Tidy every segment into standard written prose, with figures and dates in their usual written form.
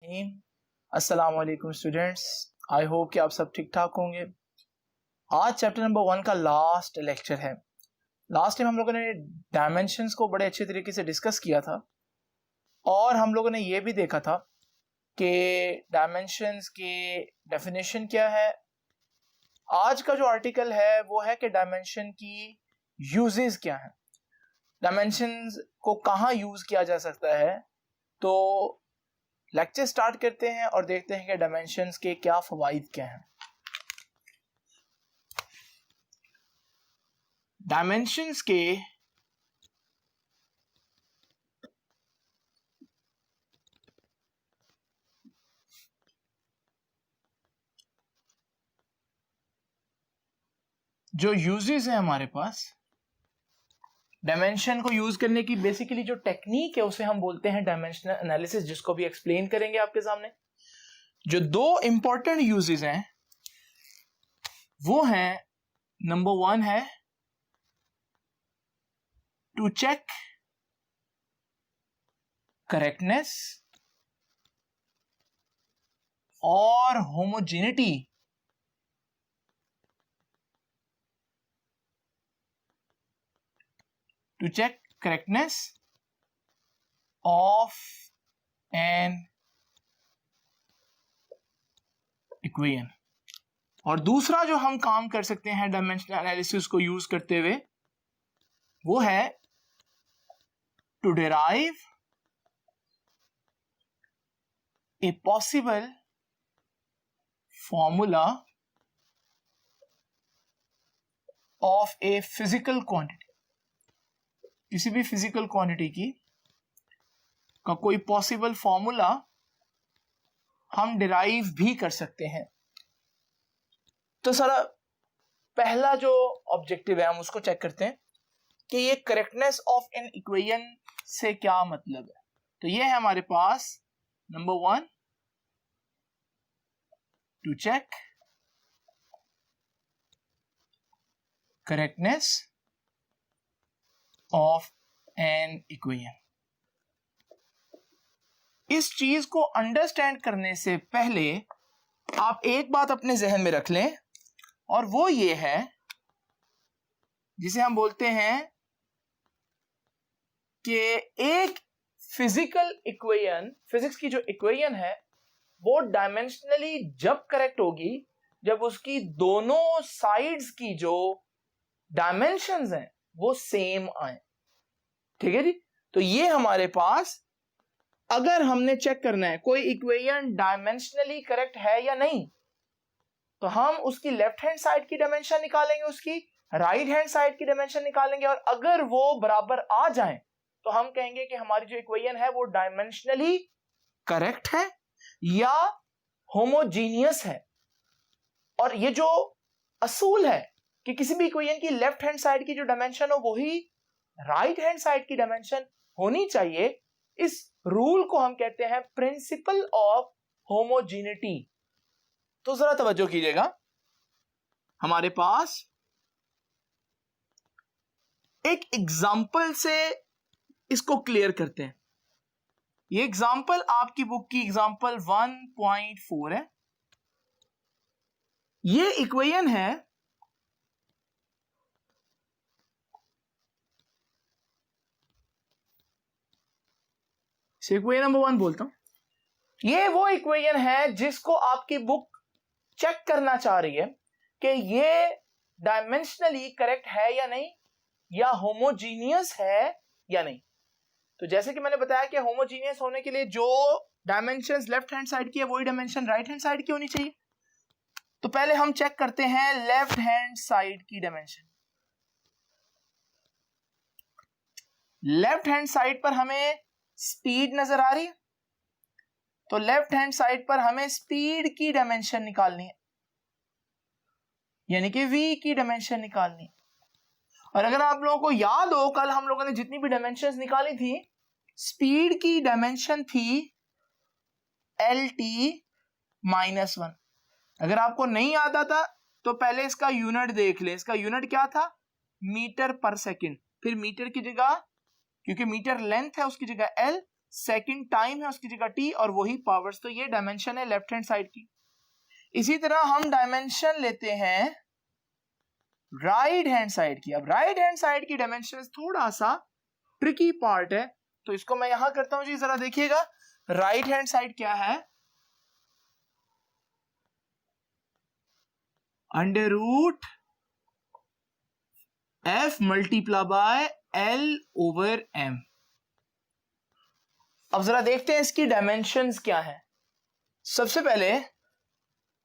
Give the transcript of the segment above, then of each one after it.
अस्सलाम वालेकुम students, I hope कि आप सब ठीक ठाक होंगे। आज चैप्टर नंबर 1 का लास्ट लेक्चर है। लास्ट टाइम हम लोगों ने डायमेंशंस को बड़े अच्छे तरीके से डिस्कस किया था और हम लोगों ने ये भी देखा था कि डायमेंशंस की डेफिनेशन क्या है। आज का जो आर्टिकल है वो है कि डायमेंशन की यूजेस क्या हैं, डायमेंशंस को कहाँ यूज किया जा सकता है। तो लेक्चर स्टार्ट करते हैं और देखते हैं कि डायमेंशंस के क्या फवाइद क्या हैं। डायमेंशंस के जो यूजेस हैं हमारे पास, डायमेंशन को यूज करने की बेसिकली जो टेक्निक है उसे हम बोलते हैं डायमेंशनल एनालिसिस, जिसको भी एक्सप्लेन करेंगे आपके सामने। जो दो इंपॉर्टेंट यूजेस हैं वो हैं, नंबर 1 है टू चेक करेक्टनेस और homogeneity to check correctness of an equation। और दूसरा जो हम काम कर सकते हैं डायमेंशनल एनालिसिस को यूज करते हुए वो है to derive a possible formula of a physical quantity. किसी भी फिजिकल क्वांटिटी की का कोई पॉसिबल फॉर्मूला हम डिराइव भी कर सकते हैं। तो सारा पहला जो ऑब्जेक्टिव है हम उसको चेक करते हैं कि ये करेक्टनेस ऑफ एन इक्वेशन से क्या मतलब है। तो ये है हमारे पास number 1 to check correctness of an equation. इस चीज को अंडरस्टैंड करने से पहले आप एक बात अपने जहन में रख लें, और वो ये है जिसे हम बोलते हैं कि एक फिजिकल इक्वेशन, फिजिक्स की जो इक्वेशन है वो डायमेंशनली जब करेक्ट होगी जब उसकी दोनों साइड्स की जो डायमेंशंस हैं वो सेम आए। ठीक है जी। तो ये हमारे पास, अगर हमने चेक करना है कोई इक्वेशन डायमेंशनली करेक्ट है या नहीं, तो हम उसकी लेफ्ट हैंड साइड की डायमेंशन निकालेंगे, उसकी राइट हैंड साइड की डायमेंशन निकालेंगे, और अगर वो बराबर आ जाए तो हम कहेंगे कि हमारी जो इक्वेशन है वो डायमेंशनली करेक्ट है या होमोजीनियस है। और ये जो असूल है कि किसी भी इक्वेशन की लेफ्ट हैंड साइड की जो डायमेंशन हो वही राइट हैंड साइड की डायमेंशन होनी चाहिए, इस रूल को हम कहते हैं प्रिंसिपल ऑफ होमोजेनिटी। तो जरा तवज्जो कीजिएगा, हमारे पास एक एग्जाम्पल से इसको क्लियर करते हैं। ये एग्जाम्पल आपकी बुक की एग्जाम्पल 1.4 है। ये इक्वेशन है इक्वेशन नंबर 1 बोलता हूं। ये वो इक्वेशन है जिसको आपकी बुक चेक करना चाह रही है कि ये डायमेंशनली करेक्ट है या नहीं, या होमोजीनियस है या नहीं। तो जैसे कि मैंने बताया कि होमोजीनियस होने के लिए जो डायमेंशंस लेफ्ट हैंड साइड की है वही डायमेंशन राइट हैंड साइड की होनी चाहिए। तो पहले हम चेक करते हैं लेफ्ट हैंड साइड की डायमेंशन। लेफ्ट हैंड साइड पर हमें स्पीड नजर आ रही है, तो लेफ्ट हैंड साइड पर हमें स्पीड की डायमेंशन निकालनी है, यानी कि v की डायमेंशन निकालनी है। और अगर आप लोगों को याद हो, कल हम लोगों ने जितनी भी डायमेंशंस निकाली थी, स्पीड की डायमेंशन थी LT-1। अगर आपको नहीं याद आता तो पहले इसका यूनिट देख ले। इसका यूनिट क्या था? मीटर पर सेकंड। फिर मीटर की जगह, क्योंकि मीटर लेंथ है, उसकी जगह L, सेकंड टाइम है उसकी जगह t, और वही पावर्स, तो ये डायमेंशन है लेफ्ट हैंड साइड की। इसी तरह हम डायमेंशन लेते हैं राइट हैंड साइड की। अब राइट हैंड साइड की डायमेंशन थोड़ा सा ट्रिकी पार्ट है, तो इसको मैं यहां करता हूं जी, जरा देखिएगा। राइट हैंड साइड क्या है, under root f multiply by l over m। अब जरा देखते हैं इसकी डायमेंशंस क्या है। सबसे पहले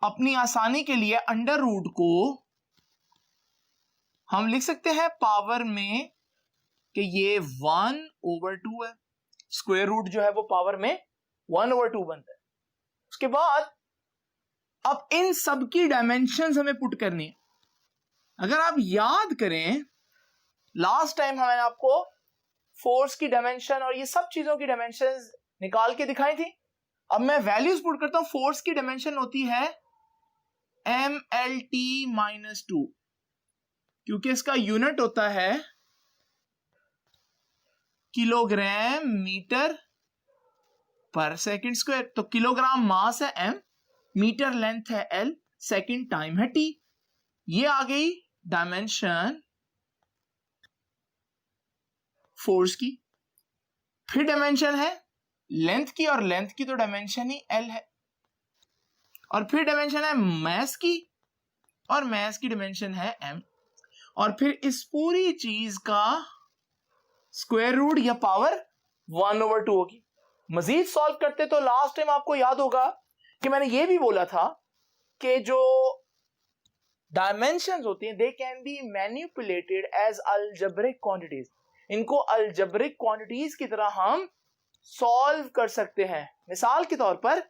अपनी आसानी के लिए अंडर रूट को हम लिख सकते हैं पावर में कि ये 1/2 है। स्क्वायर रूट जो है वो पावर में 1/2 बनता है। उसके बाद अब इन सब की डायमेंशंस हमें पुट करनी है। अगर आप याद करें लास्ट टाइम मैंने आपको फोर्स की डायमेंशन और ये सब चीजों की डायमेंशंस निकाल के दिखाई थी। अब मैं वैल्यूज पुट करता हूं। फोर्स की डायमेंशन होती है mlt-2, क्योंकि इसका यूनिट होता है किलोग्राम मीटर पर सेकंड स्क्वायर। तो किलोग्राम मास है m, मीटर लेंथ है l, सेकंड टाइम है t। ये आ गई डायमेंशन फोर्स की। फिर डायमेंशन है लेंथ की, और लेंथ की तो डायमेंशन ही l है। और फिर डायमेंशन है मास की, और मास की डायमेंशन है m। और फिर इस पूरी चीज का स्क्वायर रूट या पावर 1/2 होगी। मजीद सॉल्व करते तो लास्ट टाइम आपको याद होगा कि मैंने ये भी बोला था कि जो डायमेंशंस होती हैं they can be manipulated as algebraic quantities. इनको अलजेब्रिक क्वांटिटीज की तरह हम सॉल्व कर सकते हैं। मिसाल के तौर पर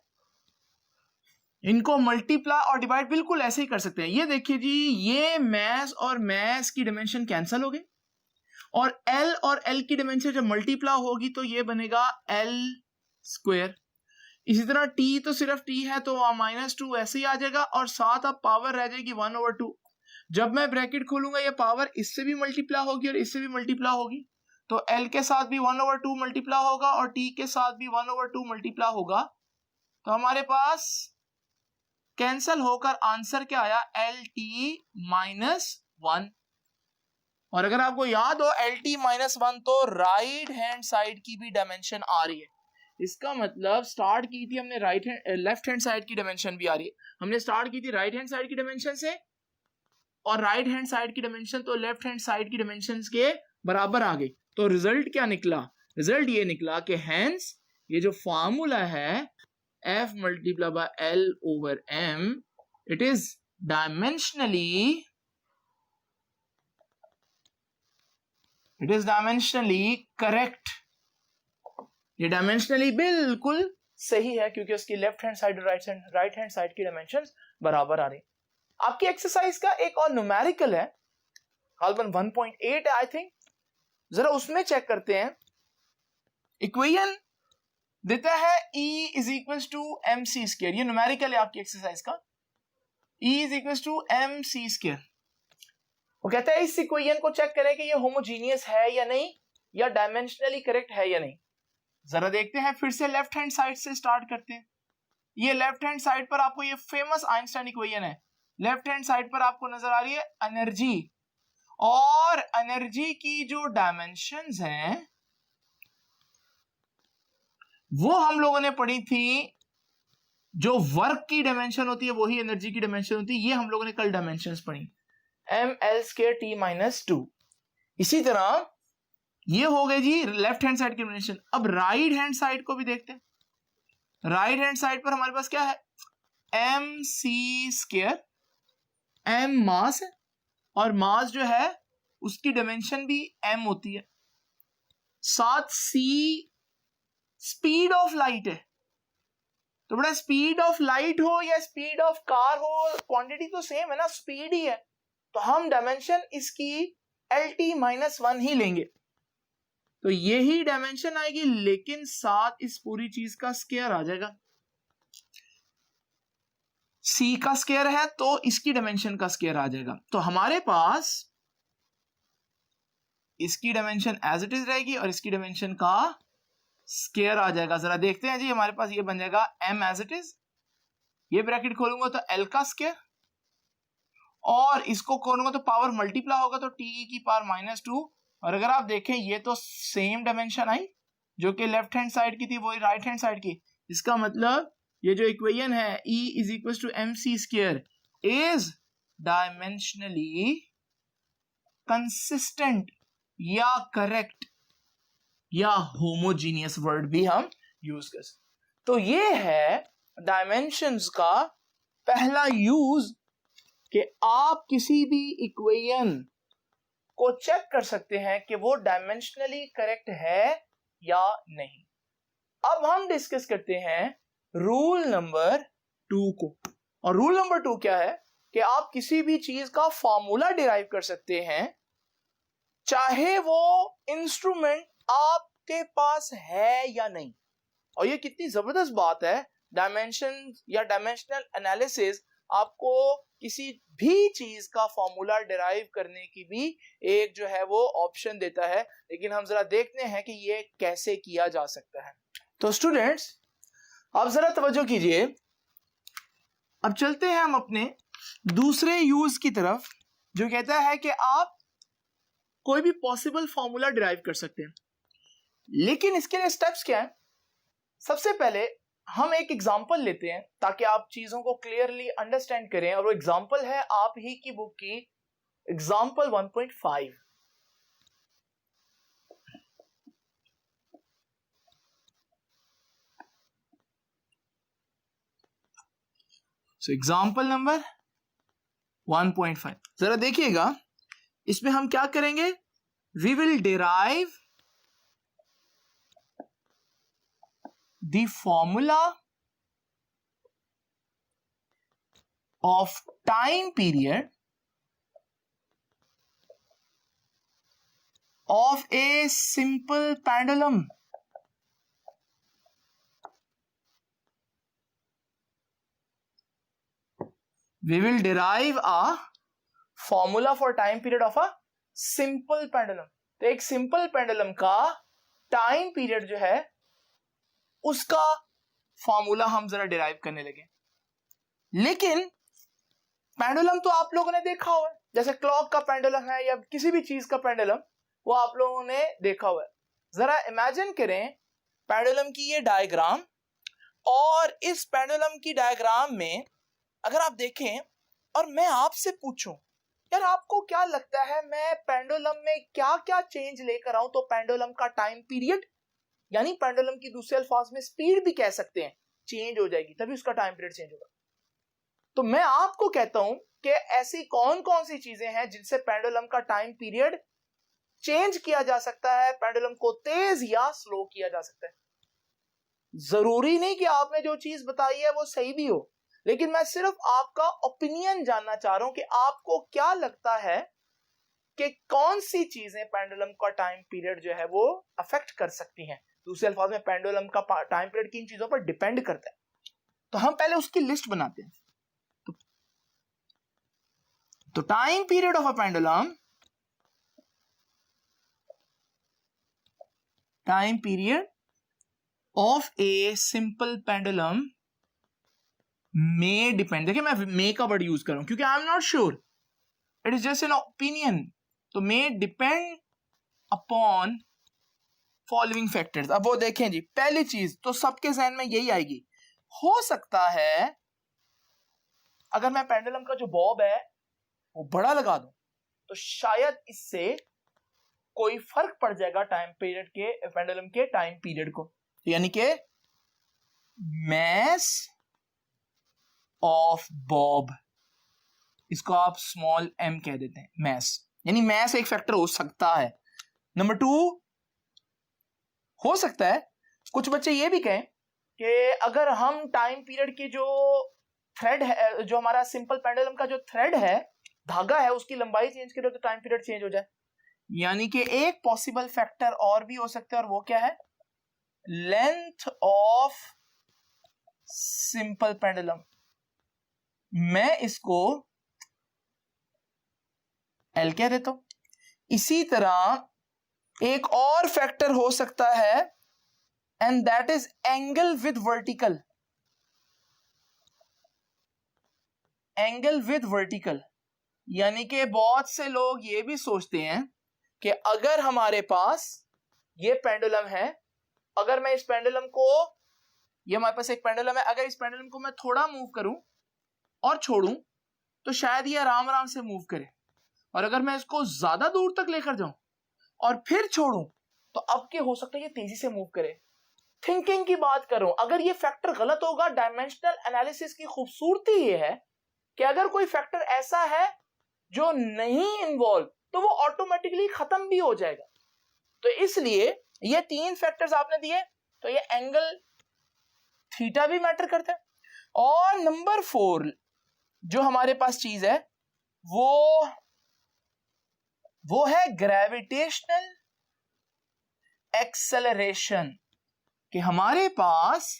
इनको मल्टीप्लाई और डिवाइड बिल्कुल ऐसे ही कर सकते हैं। ये देखिए जी, ये मास और मास की डायमेंशन कैंसिल हो गई, और L और L की डायमेंशन जब मल्टीप्लाई होगी तो ये बनेगा L स्क्वायर। इसी तरह T तो सिर्फ T है तो -2 ऐसे ही आ जाएगा, और साथ अब पावर रह जाएगी 1/2। जब मैं ब्रैकेट खोलूंगा ये पावर इससे भी मल्टीप्लाई होगी और इससे भी मल्टीप्लाई होगी, तो L के साथ भी 1/2 मल्टीप्लाई होगा और T के साथ भी 1/2 मल्टीप्लाई होगा। तो हमारे पास कैंसल होकर आंसर क्या आया, LT-1। और अगर आपको याद हो LT-1 तो राइट हैंड साइड की भी डायमेंशन आ रही है। इसका मतलब स्टार्ट की थी हमने लेफ्ट हैंड साइड की डायमेंशन भी आ रही है। हमने स्टार्ट की थी राइट हैंड साइड की डायमेंशन से, और राइट हैंड साइड की डायमेंशन तो लेफ्ट हैंड साइड की डायमेंशन के बराबर आ गई। तो रिजल्ट क्या निकला, रिजल्ट ये निकला कि हेंस ये जो फॉर्मूला है F multiply by L over M, it is dimensionally correct. ये डायमेंशनली बिल्कुल सही है, क्योंकि उसकी लेफ्ट हैंड साइड और राइट हैंड साइड की डायमेंशंस बराबर आ रही। आपकी एक्सरसाइज का एक और न्यूमेरिकल है, गालिबन 1.8 है आई थिंक, जरा उसमें चेक करते हैं। इक्वेशन देता है E is equal to mc square. ये न्यूमेरिकल है आपकी एक्सरसाइज का, E is equal to mc square. वो कहता है इस इक्वेशन को चेक करें कि ये होमोजीनियस है या नहीं, या डायमेंशनली करेक्ट है या नहीं। जरा देखते हैं, फिर से लेफ्ट हैंड साइड से स्टार्ट करते हैं। ये लेफ्ट हैंड साइड पर आपको ये फेमस आइंस्टाइन इक्वेशन है। लेफ्ट हैंड साइड पर आपको नजर आ रही है एनर्जी, और एनर्जी की जो डायमेंशंस हैं वो हम लोगों ने पढ़ी थी। जो वर्क की डायमेंशन होती है वही एनर्जी की डायमेंशन होती है। ये हम लोगों ने कल डायमेंशंस पढ़ी, mL²T-2। इसी तरह ये हो गए जी लेफ्ट हैंड साइड की डायमेंशन। अब राइट हैंड साइड को भी देखते हैं। राइट हैंड साइड पर हमारे पास क्या है, mc²। m मास है, और मास जो है उसकी डायमेंशन भी m होती है। साथ c स्पीड ऑफ लाइट है। तो बड़ा स्पीड ऑफ लाइट हो या स्पीड ऑफ कार हो, क्वांटिटी तो सेम है ना, स्पीड ही है। तो हम डायमेंशन इसकी LT-1 ही लेंगे, तो यही डायमेंशन आएगी, लेकिन साथ इस पूरी चीज का स्क्वायर आ जाएगा। C का स्क्वायर है तो इसकी डायमेंशन का स्क्वायर आ जाएगा। तो हमारे पास इसकी डायमेंशन एज इट इज रहेगी और इसकी डायमेंशन का स्क्वायर आ जाएगा। जरा देखते हैं जी, हमारे पास ये बन जाएगा m एज इट इज, ये ब्रैकेट खोलूंगा तो l का स्क्वायर, और इसको खोलूंगा तो पावर मल्टीप्लाई होगा तो t की पावर -2। और अगर आप देखें ये तो सेम डायमेंशन आई, जो कि लेफ्ट हैंड साइड की थी वही राइट हैंड साइड की। इसका मतलब ये जो इक्वेशन है E = mc² is dimensionally consistent या करेक्ट या होमोजीनियस वर्ड भी हम यूज कर सकते। तो ये है डायमेंशंस का पहला यूज कि आप किसी भी इक्वेशन को चेक कर सकते हैं कि वो डायमेंशनली करेक्ट है या नहीं। अब हम डिस्कस करते हैं रूल नंबर 2 को। और रूल नंबर 2 क्या है कि आप किसी भी चीज का फॉर्मूला डिराइव कर सकते हैं चाहे वो इंस्ट्रूमेंट आपके पास है या नहीं। और ये कितनी जबरदस्त बात है, डायमेंशन या डायमेंशनल एनालिसिस आपको किसी भी चीज का फॉर्मूला डिराइव करने की भी एक जो है वो ऑप्शन देता है। लेकिन हम जरा देखते हैं कि ये कैसे किया जा सकता है। तो स्टूडेंट्स आप जरा तवज्जो कीजिए, अब चलते हैं हम अपने दूसरे यूज की तरफ, जो कहता है कि आप कोई भी पॉसिबल फॉर्मूला डिराइव कर सकते हैं। लेकिन इसके लिए स्टेप्स क्या है? सबसे पहले हम एक एग्जांपल लेते हैं ताकि आप चीजों को क्लियरली अंडरस्टैंड करें, और वो एग्जांपल है आप ही की बुक की एग्जांपल 1.5। सो एग्जांपल नंबर 1.5 जरा देखिएगा, इसमें हम क्या करेंगे? We will derive the formula of time period of a simple pendulum. We will derive a formula for time period of a simple pendulum. तो एक सिंपल पेंडुलम का टाइम पीरियड जो है उसका फॉर्मूला हम जरा डिराइव करने लगे। लेकिन पेंडुलम तो आप लोगों ने देखा हुआ है, जैसे क्लॉक का पेंडुलम है या किसी भी चीज का पेंडुलम, वो आप लोगों ने देखा हुआ है। जरा इमेजिन करें पेंडुलम की ये डायग्राम, और इस पेंडुलम की डायग्राम में अगर आप देखें और मैं आपसे पूछूं यार आपको क्या लगता है मैं पेंडुलम में क्या क्या चेंज लेकर आऊं तो पेंडुलम का टाइम पीरियड, यानी पेंडुलम की दूसरे अल्फाज में स्पीड भी कह सकते हैं, चेंज हो जाएगी, तभी उसका टाइम पीरियड चेंज होगा। तो मैं आपको कहता हूं कि ऐसी कौन कौन सी चीजें हैं जिनसे पेंडुलम का टाइम पीरियड चेंज किया जा सकता है, पेंडुलम को तेज या स्लो किया जा सकता है। जरूरी नहीं कि आपने जो चीज बताई है वो सही भी हो, लेकिन मैं सिर्फ आपका ओपिनियन जानना चाह रहा हूं कि आपको क्या लगता है कि कौन सी चीजें पेंडुलम का टाइम पीरियड जो है वो अफेक्ट कर सकती हैं। दूसरे अल्फाज में पेंडुलम का टाइम पीरियड किन चीजों पर डिपेंड करता है। तो हम पहले उसकी लिस्ट बनाते हैं। तो time period of a pendulum, time period of a simple pendulum may depend, देखिए मैं मे का वर्ड यूज कर रहा हूं क्योंकि I am not sure, it is just an opinion. तो may depend upon following factors. अब वो देखें जी, पहली चीज तो सबके जहन में यही आएगी, हो सकता है अगर मैं पेंडुलम का जो बॉब है वो बड़ा लगा दूं तो शायद इससे कोई फर्क पड़ जाएगा टाइम पीरियड के, पेंडुलम के टाइम पीरियड को। यानी कि मैस ऑफ बॉब, इसको आप स्मॉल m कह देते हैं, मैस, यानी मैस एक फैक्टर हो सकता है। नंबर 2, हो सकता है कुछ बच्चे ये भी कहें कि अगर हम टाइम पीरियड की जो थ्रेड है, जो हमारा सिंपल पेंडुलम का जो थ्रेड है, धागा है, उसकी लंबाई चेंज करें तो टाइम पीरियड चेंज हो जाए। यानी कि एक पॉसिबल फैक्टर और भी हो सकता है, और वो क्या है? Length of simple pendulum. मैं इसको L कह देता हूं। इसी तरह एक और फैक्टर हो सकता है and that is angle with vertical. Angle with vertical, यानी कि बहुत से लोग ये भी सोचते हैं कि अगर हमारे पास ये पेंडुलम है, अगर मैं इस पेंडुलम को, ये हमारे पास एक पेंडुलम है, अगर इस पेंडुलम को मैं थोड़ा मूव करूं और छोड़ूं तो शायद ये आराम आराम से मूव करे, और अगर मैं इसको ज्यादा दूर तक लेकर जाऊं और फिर छोड़ूं तो अब क्या हो सकता है, ये तेजी से मूव करे। थिंकिंग की बात करूं, अगर ये फैक्टर गलत होगा, डायमेंशनल एनालिसिस की खूबसूरती ये है कि अगर कोई फैक्टर ऐसा है जो नहीं इन्वॉल्व तो वो ऑटोमेटिकली खत्म भी हो जाएगा। तो इसलिए ये 3 फैक्टर्स आपने दिए, तो ये एंगल थीटा भी मैटर करता है। और नंबर 4 जो हमारे पास चीज है वो है ग्रेविटेशनल एक्सेलरेशन, कि हमारे पास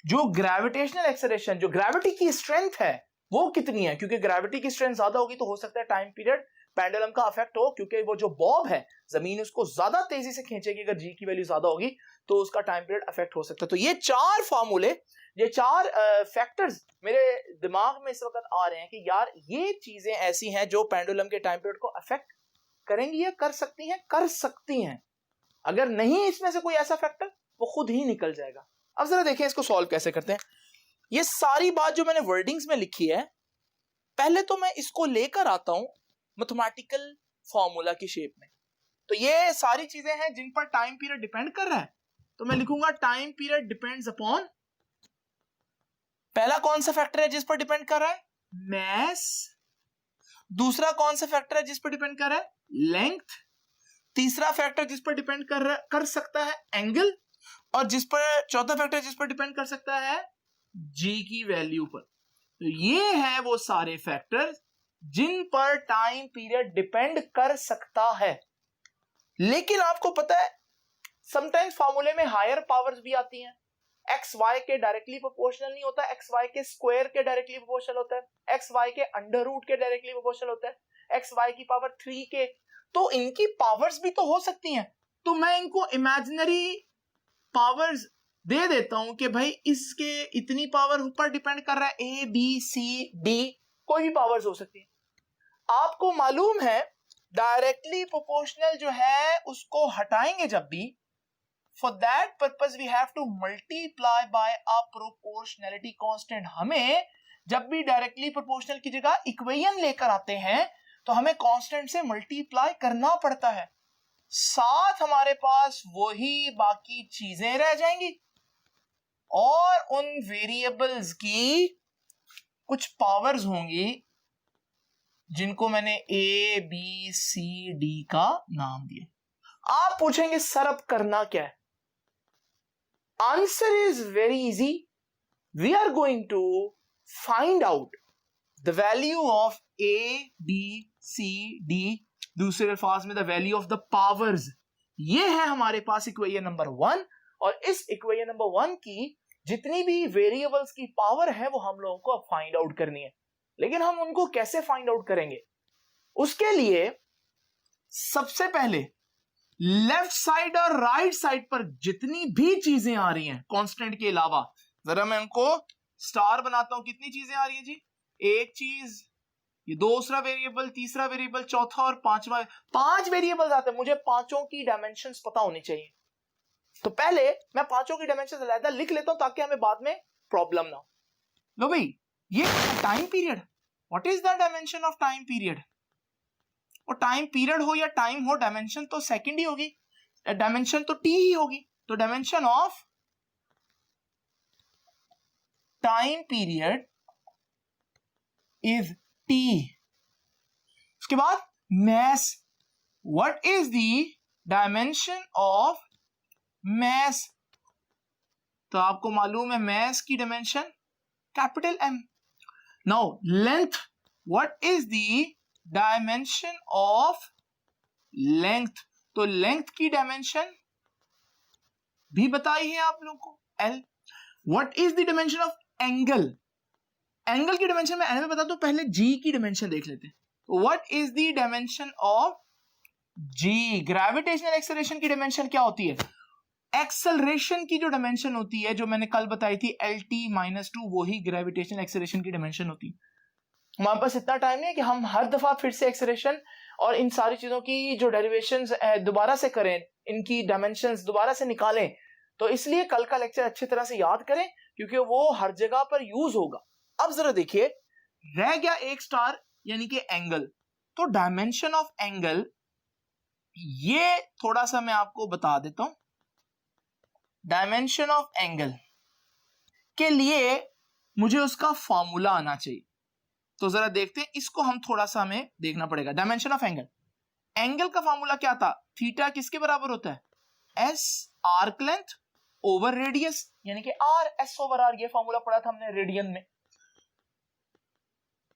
जो ग्रेविटेशनल एक्सेलरेशन, जो ग्रेविटी की स्ट्रेंथ है वो कितनी है, क्योंकि ग्रेविटी की स्ट्रेंथ ज्यादा होगी तो हो सकता है टाइम पीरियड पेंडुलम का अफेक्ट हो, क्योंकि वो जो बॉब है जमीन उसको ज्यादा तेजी से खींचेगी, अगर जी की वैल्यू ज्यादा होगी तो उसका टाइम पीरियड अफेक्ट हो सकता है। तो ये 4 फार्मूले, ये 4 फैक्टर्स मेरे दिमाग में इस वक्त आ रहे हैं कि यार ये चीजें ऐसी हैं जो पेंडुलम के टाइम पीरियड को अफेक्ट करेंगी या कर सकती हैं। अगर नहीं इसमें से कोई ऐसा फैक्टर, वो खुद ही निकल जाएगा। अब जरा देखें इसको सॉल्व कैसे करते हैं। ये सारी बात जो मैंने वर्डिंग्स में लिखी है, पहले तो मैं इसको लेकर आता हूं मैथमेटिकल फॉर्मूला की शेप में। तो ये सारी चीजें हैं जिन पर टाइम पीरियड डिपेंड कर रहा है, तो मैं लिखूंगा टाइम पीरियड डिपेंड्स अपॉन, पहला कौन सा फैक्टर है जिस पर डिपेंड कर रहा है, मैस। दूसरा कौन सा फैक्टर है जिस पर डिपेंड कर रहा है, लेंथ। तीसरा फैक्टर जिस पर डिपेंड कर सकता है, एंगल। और चौथा फैक्टर जिस पर डिपेंड कर सकता है, जी की वैल्यू पर। तो ये है वो सारे फैक्टर जिन पर टाइम पीरियड डिपेंड कर सकता है। लेकिन आपको पता है समटाइम्स फार्मूले में हायर पावर्स भी आती हैं। एक्स वाई के डायरेक्टली प्रोपोर्शनल नहीं होता, एक्स वाई के स्क्वायर के डायरेक्टली प्रोपोर्शनल होता है, एक्स वाई के अंडर रूट के डायरेक्टली प्रोपोर्शनल होता है, एक्स वाई की पावर 3 के। तो इनकी पावर्स भी तो हो सकती हैं, तो मैं इनको इमेजिनरी पावर्स दे देता हूं कि भाई इसके इतनी पावर ऊपर डिपेंड कर रहा है, ए बी सी डी, कोई भी पावर्स हो सकती है। आपको मालूम है डायरेक्टली प्रोपोर्शनल जो है उसको हटाएंगे जब भी, for that purpose we have to multiply by a proportionality constant. हमें जब भी डायरेक्टली प्रोपोर्शनल की जगह इक्वेशन लेकर आते हैं तो हमें कांस्टेंट से मल्टीप्लाई करना पड़ता है, साथ हमारे पास वही बाकी चीजें रह जाएंगी और उन वेरिएबल्स की कुछ पावर्स होंगी जिनको मैंने ए बी सी डी का नाम दिया। आप पूछेंगे सर अब करना क्या है? Answer is very easy. We are going to find out the value of A B C D, दूसरे अल्फाज में the value of the powers. ये है हमारे पास इक्वेशन नंबर 1, और इस इक्वेशन नंबर 1 की जितनी भी वेरिएबल्स की पावर है वो हम लोगों को अब फाइंड आउट करनी है। लेकिन हम उनको कैसे फाइंड आउट करेंगे? उसके लिए सबसे पहले लेफ्ट साइड और राइट साइड पर जितनी भी चीजें आ रही हैं कांस्टेंट के अलावा, जरा मैं उनको स्टार बनाता हूं। कितनी चीजें आ रही हैं जी? एक चीज, ये दूसरा वेरिएबल, तीसरा वेरिएबल, चौथा और पांचवा। 5 वेरिएबल्स आते हैं, मुझे पांचों की डायमेंशंस पता होनी चाहिए। तो पहले मैं पांचों की डायमेंशंस अलग लिख लेता हूं ताकि हमें बाद में प्रॉब्लम ना हो। लो भाई, ये time period, what is the dimension of time period? और टाइम पीरियड हो या टाइम हो, डायमेंशन तो सेकंड ही होगी, डायमेंशन तो टी ही होगी। तो dimension of time period is T. उसके बाद mass, what is the dimension of mass? तो आपको मालूम है मैस की dimension capital M. Now length, what is the dimension of length? तो लेंथ की डायमेंशन भी बताई है आप लोगों को, L. What is the dimension of angle? Angle की डायमेंशन में एल में बता दो, पहले जी की डायमेंशन देख लेते हैं। What is the dimension of G, gravitational acceleration की डायमेंशन क्या होती है? एक्सेलरेशन की जो डायमेंशन होती है, जो मैंने कल बताई थी LT-2, वही ग्रेविटेशनल एक्सेलरेशन की डायमेंशन होती है। हमारे पास इतना टाइम नहीं है कि हम हर दफा फिर से एक्सेलरेशन और इन सारी चीजों की जो डेरिवेशंस दोबारा से करें, इनकी डायमेंशंस दोबारा से निकालें। तो इसलिए कल का लेक्चर अच्छी तरह से याद करें, क्योंकि वो हर जगह पर यूज होगा। अब जरा देखिए, रह गया एक स्टार यानी कि एंगल। तो डायमेंशन ऑफ एंगल, ये थोड़ा सा मैं आपको बता देता हूं। डायमेंशन ऑफ एंगल के लिए मुझे उसका फॉर्मूला आना चाहिए। तो जरा देखते हैं, इसको हम थोड़ा सा हमें देखना पड़ेगा। डायमेंशन ऑफ एंगल, एंगल का फॉर्मूला क्या था? थीटा किसके बराबर होता है? S arc length over radius, यानी कि आर एस ओवर आर। ये फॉर्मूला पढ़ा था हमने रेडियन में।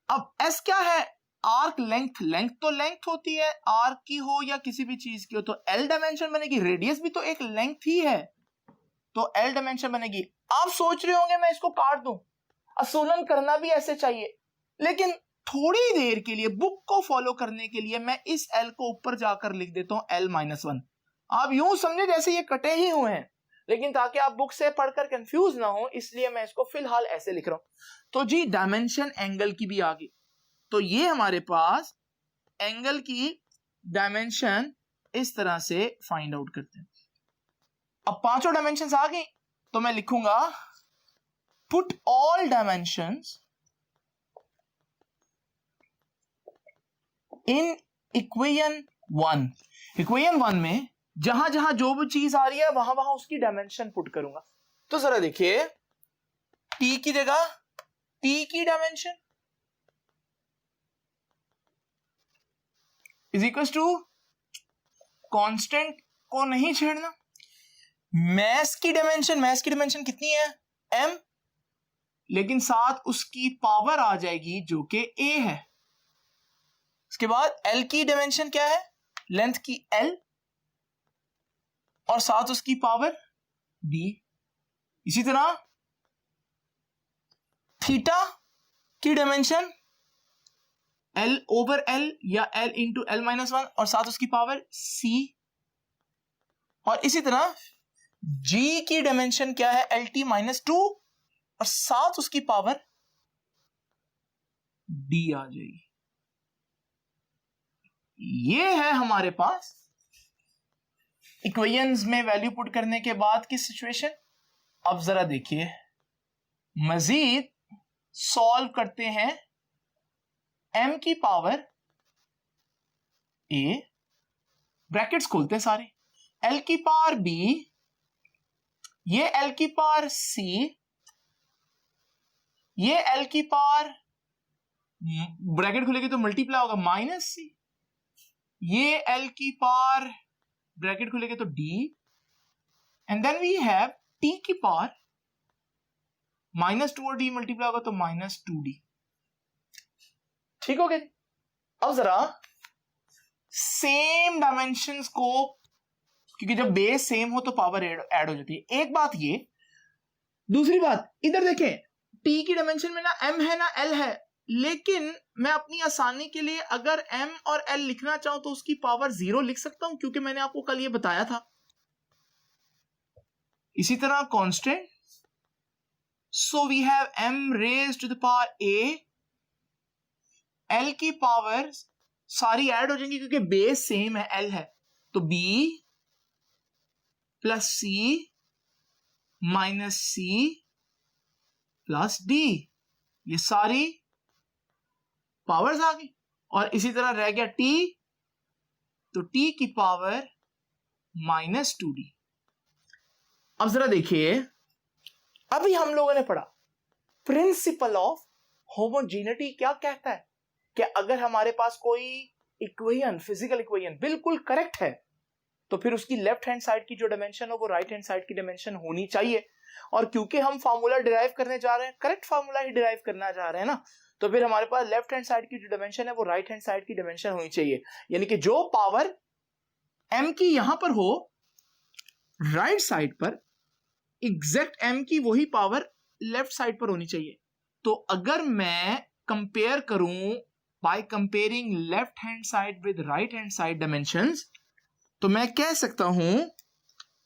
अब एस क्या है? Arc length. लेंथ तो लेंथ होती है, आर्क की हो या किसी भी चीज की हो। तो एल डायमेंशन बनेगी, रेडियस भी तो एक लेंथ ही है, तो एल डायमेंशन बनेगी। आप सोच रहे होंगे मैं इसको काट दूं, असूलन करना भी ऐसे चाहिए, लेकिन थोड़ी देर के लिए बुक को फॉलो करने के लिए मैं इस एल को ऊपर जाकर लिख देता हूं L-1। आप यूं समझे जैसे ये कटे ही हुए हैं, लेकिन ताकि आप बुक से पढ़कर कंफ्यूज ना हो, इसलिए मैं इसको फिलहाल ऐसे लिख रहा हूं। तो जी, डायमेंशन एंगल की भी आ गई। तो ये हमारे पास एंगल की डायमेंशन इस तरह से फाइंड आउट करते हैं। अब पांचों डायमेंशंस आ गई, तो मैं लिखूंगा put all dimensions in equation 1। Equation 1 में जहां जहां जो भी चीज आ रही है वहां वहां उसकी डायमेंशन पुट करूंगा। तो जरा देखिए, टी की जगह टी की dimension is equal to, constant को नहीं छेड़ना, मैस की डायमेंशन कितनी है? m, लेकिन साथ उसकी पावर आ जाएगी जो कि a है। उसके बाद l की डायमेंशन क्या है? लेंथ की l, और साथ उसकी पावर b। इसी तरह थीटा की डायमेंशन l ओवर l या l इंटू L-1, और साथ उसकी पावर c। और इसी तरह g की डायमेंशन क्या है? LT-2, और साथ उसकी पावर d आ जाएगी। ये है हमारे पास इक्वेशंस में वैल्यू पुट करने के बाद की सिचुएशन। अब जरा देखिए, मजीद सॉल्व करते हैं। m की पावर a, ब्रैकेट्स खोलते हैं सारे, l की पावर b, ये l की पावर c, ये l की पावर, ब्रैकेट खुलेगी तो मल्टीप्लाई होगा, माइनस c, ये l की पावर, ब्रैकेट खुलेगी तो d, and then we have t की पावर, -2 और d मल्टीप्लाई होगा तो -2d। ठीक हो गया? अब जरा सेम डायमेंशंस को, क्योंकि जब बेस सेम हो तो पावर ऐड हो जाती है। एक बात ये, दूसरी बात इधर देखें, t की डायमेंशन में ना m है ना l है, लेकिन मैं अपनी आसानी के लिए अगर m और l लिखना चाहूं तो उसकी पावर 0 लिख सकता हूं, क्योंकि मैंने आपको कल ये बताया था। इसी तरह constant, so we have m raised to the power a, l की पावर सारी ऐड हो जाएंगी क्योंकि बेस सेम है, l है, तो b plus c minus c plus d, ये सारी पावर्स आ गई। और इसी तरह रह गया t, तो t की पावर -2d। अब जरा देखिए, अभी हम लोगों ने पढ़ा प्रिंसिपल ऑफ होमोजेनिटी क्या कहता है कि अगर हमारे पास कोई इक्वेशन, फिजिकल इक्वेशन बिल्कुल करेक्ट है, तो फिर उसकी लेफ्ट हैंड साइड की जो डायमेंशन हो वो राइट हैंड साइड की डायमेंशन होनी चाहिए। और क्योंकि हम फार्मूला डिराइव करने जा रहे हैं, करेक्ट फार्मूला ही डिराइव करना जा रहे हैं ना, तो फिर हमारे पास लेफ्ट हैंड साइड की जो डायमेंशन है वो राइट हैंड साइड की डायमेंशन होनी चाहिए। यानी कि जो पावर m की यहां पर हो राइट साइड पर, एग्जैक्ट m की वही पावर लेफ्ट साइड पर होनी चाहिए। तो अगर मैं कंपेयर करूं by comparing left hand side with right hand side dimensions, तो मैं कह सकता हूं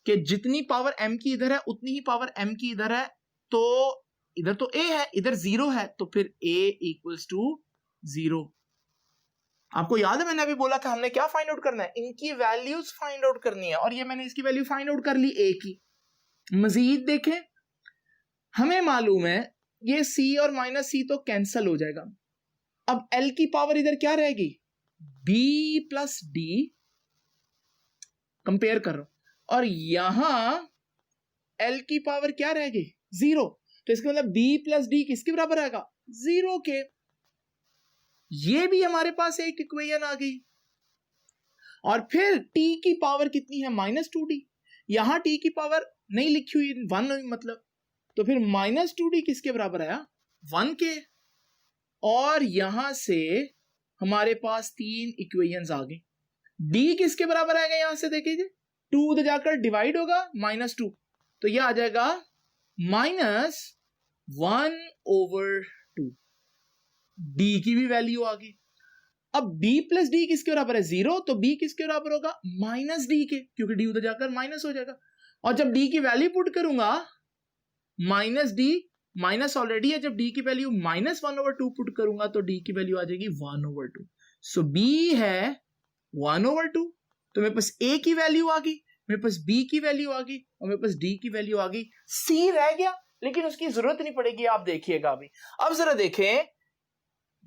कि जितनी पावर m की इधर है उतनी ही पावर m की इधर है, तो इधर तो a है, इधर 0 है, तो फिर a इक्वल्स टू 0। आपको याद है मैंने अभी बोला था हमने क्या फाइंड आउट करना है, इनकी वैल्यूज फाइंड आउट करनी है, और ये मैंने इसकी वैल्यू फाइंड आउट कर ली a की। मजीद देखें, हमें मालूम है ये c और माइनस c तो कैंसल हो जाएगा। अब l की पावर इधर क्या रहेगी, b प्लस d, कंपेयर कर रहा हूं, और यहां l की पावर क्या रहेगी 0, तो इसका मतलब b प्लस d किसके बराबर आएगा 0 के। ये भी हमारे पास एक इक्वेशन आ गई। और फिर t की पावर कितनी है -2d, यहां t की पावर नहीं लिखी हुई 1 मतलब, तो फिर -2d किसके बराबर आया 1 के। और यहां से हमारे पास 3 इक्वेशंस आ गए। d किसके बराबर आएगा, यहां से देखिए 2 उधर जाकर डिवाइड होगा -2, तो यह आ जाएगा -1/2। d की भी वैल्यू आ गई। अब b प्लस डी किसके बराबर है 0, तो b किसके बराबर होगा -d के, क्योंकि d उधर जाकर माइनस हो जाएगा। और जब d की वैल्यू पुट करूंगा -d माइनस ऑलरेडी है, जब d की वैल्यू -1/2 पुट करूंगा तो d की वैल्यू आ जाएगी 1/2। सो b है 1/2, तो मेरे पास a की वैल्यू आ गई, मेरे पास b की वैल्यू आ गई, और मेरे पास d की वैल्यू आ गई। c रह गया, लेकिन उसकी जरूरत नहीं पड़ेगी, आप देखिएगा अभी। अब जरा देखें,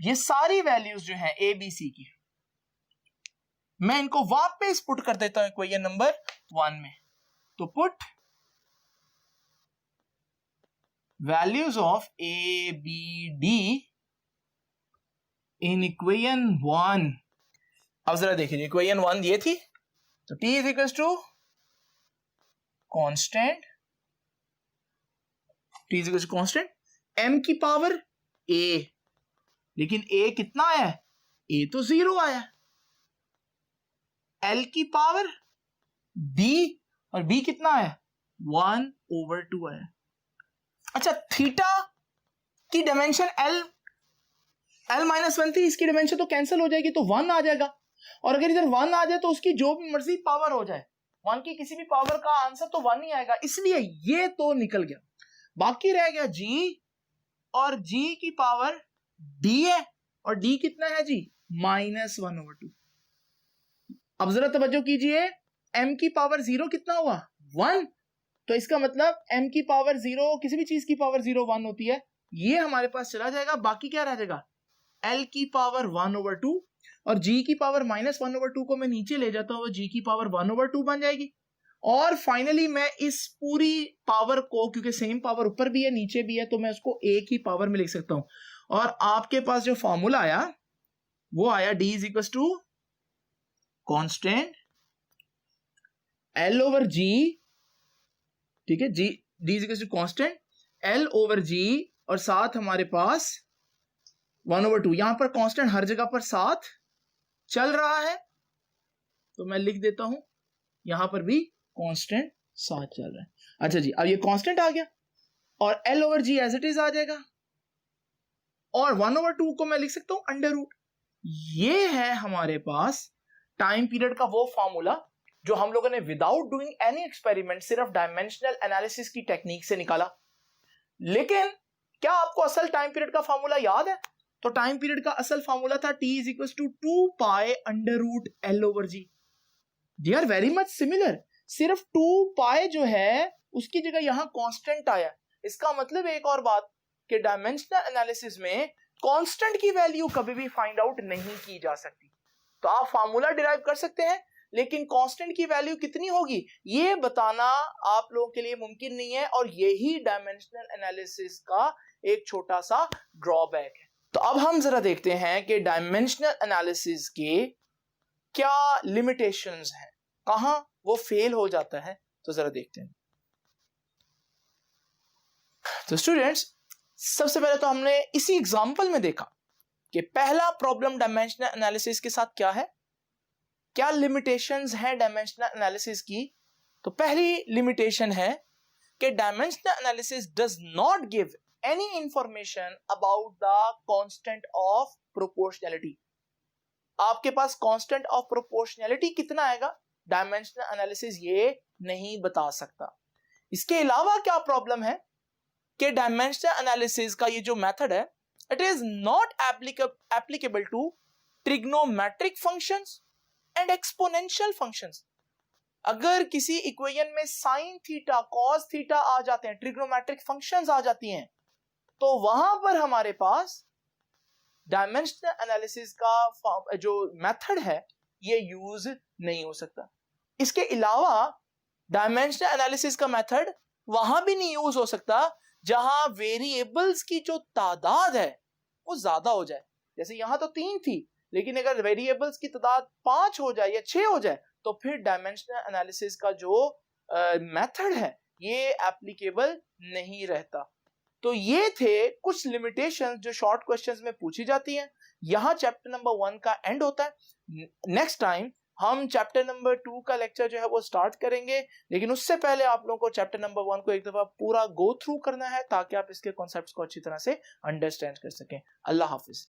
ये सारी वैल्यूज जो है a b c की, मैं इनको वापस पुट कर देता हूं इक्वेशन नंबर 1 में। तो put values of a b d in equation 1। अब जरा देखिए, इक्वेशन 1 ये थी, तो t is equals to constant, t is equals to constant m की पावर a, लेकिन a कितना आया है, a तो 0 आया है, l की पावर b, और b कितना आया 1/2 आया। अच्छा, थीटा की डायमेंशन l-1 थी, इसकी डायमेंशन तो कैंसिल हो जाएगी, तो 1 आ जाएगा। और अगर इधर 1 आ जाए तो उसकी जो भी मर्जी पावर हो जाए, 1 की किसी भी पावर का आंसर तो 1 ही आएगा, इसलिए ये तो निकल गया। बाकी रह गया g, और g की पावर d है, और d कितना है जी -1/2। अब जरा तवज्जो कीजिए, m की पावर 0 कितना हुआ 1, तो इसका मतलब m की पावर 0, किसी भी चीज की पावर 0 1 होती है, ये हमारे पास चला जाएगा। बाकी क्या रह जाएगा, l की पावर 1/2, और g की पावर -1/2 को मैं नीचे ले जाता हूं, g की पावर 1/2 बन जाएगी। और फाइनली मैं इस पूरी पावर को, क्योंकि सेम पावर ऊपर भी है नीचे भी है, तो मैं उसको एक ही पावर में लिख सकता हूं। और आपके पास जो फॉर्मूला आया वो आया d is equal to constant l/g, ठीक है, d is equal to constant l/g, और साथ हमारे पास 1/2। यहां पर कांस्टेंट हर जगह पर साथ चल रहा है, तो मैं लिख देता हूं यहां पर भी कांस्टेंट साथ चल रहा है। अच्छा जी, अब ये कांस्टेंट आ गया, और l/g एज इट इज आ जाएगा, और 1/2 को मैं लिख सकता हूं अंडर रूट। ये है हमारे पास टाइम पीरियड का वो फॉर्मूला जो हम लोगों ने विदाउट डूइंग एनी एक्सपेरिमेंट सिर्फ डायमेंशनल एनालिसिस की टेक्निक से निकाला। लेकिन क्या आपको असल टाइम पीरियड का फॉर्मूला याद है? तो टाइम पीरियड का असल फॉर्मूला था t is equal to 2π under root l/g। They are very much similar, सिर्फ 2π जो है उसकी जगह यहां कांस्टेंट आया। इसका मतलब एक और बात कि डायमेंशनल एनालिसिस में कांस्टेंट की वैल्यू कभी भी फाइंड आउट नहीं की जा सकती। तो आप फार्मूला डिराइव कर सकते हैं, लेकिन कांस्टेंट की वैल्यू कितनी होगी ये बताना आप लोगों के लिए मुमकिन नहीं है, और यही डायमेंशनल एनालिसिस का एक छोटा सा ड्रॉबैक है। तो अब हम जरा देखते हैं कि डायमेंशनल एनालिसिस के क्या लिमिटेशंस हैं, कहां वो फेल हो जाता है, तो जरा देखते हैं। तो स्टूडेंट्स, सबसे पहले तो हमने इसी एग्जांपल में देखा कि पहला प्रॉब्लम डायमेंशनल एनालिसिस के साथ क्या है, क्या लिमिटेशंस हैं डायमेंशनल एनालिसिस की। तो पहली लिमिटेशन है कि dimensional analysis does not give any information about the constant of proportionality. आपके पास कांस्टेंट ऑफ प्रोपोर्शनैलिटी कितना आएगा, डायमेंशनल एनालिसिस ये नहीं बता सकता. इसके अलावा क्या प्रॉब्लम है कि डायमेंशनल एनालिसिस का ये जो मेथड है, it is not applicable to trigonometric functions and exponential functions. अगर किसी इक्वेशन में साइन थीटा कॉस थीटा आ जाते हैं, ट्रिग्नोमेट्रिक फंक्शंस आ जाती हैं, तो वहां पर हमारे पास डायमेंशनल एनालिसिस का जो मेथड है ये यूज नहीं हो सकता. इसके अलावा डायमेंशनल एनालिसिस का मेथड वहां भी नहीं यूज हो सकता जहां वेरिएबल्स की जो तादाद है वो ज्यादा हो जाए. जैसे यहां तो 3 थी, लेकिन अगर वेरिएबल्स की तादाद 5 हो जाए या 6 हो जाए तो फिर डायमेंशनल एनालिसिस का जो मेथड है ये एप्लीकेबल नहीं रहता. तो ये थे कुछ लिमिटेशंस जो शॉर्ट क्वेश्चंस में पूछी जाती हैं. यहां चैप्टर नंबर 1 का एंड होता है. नेक्स्ट टाइम हम चैप्टर नंबर 2 का लेक्चर जो है वो स्टार्ट करेंगे, लेकिन उससे पहले आप लोगों को चैप्टर नंबर 1 को एक दफा पूरा गो थ्रू करना है ताकि आप इसके कॉन्सेप्ट्स को अच्छी तरह से अंडरस्टैंड कर सकें. अल्लाह हाफिज.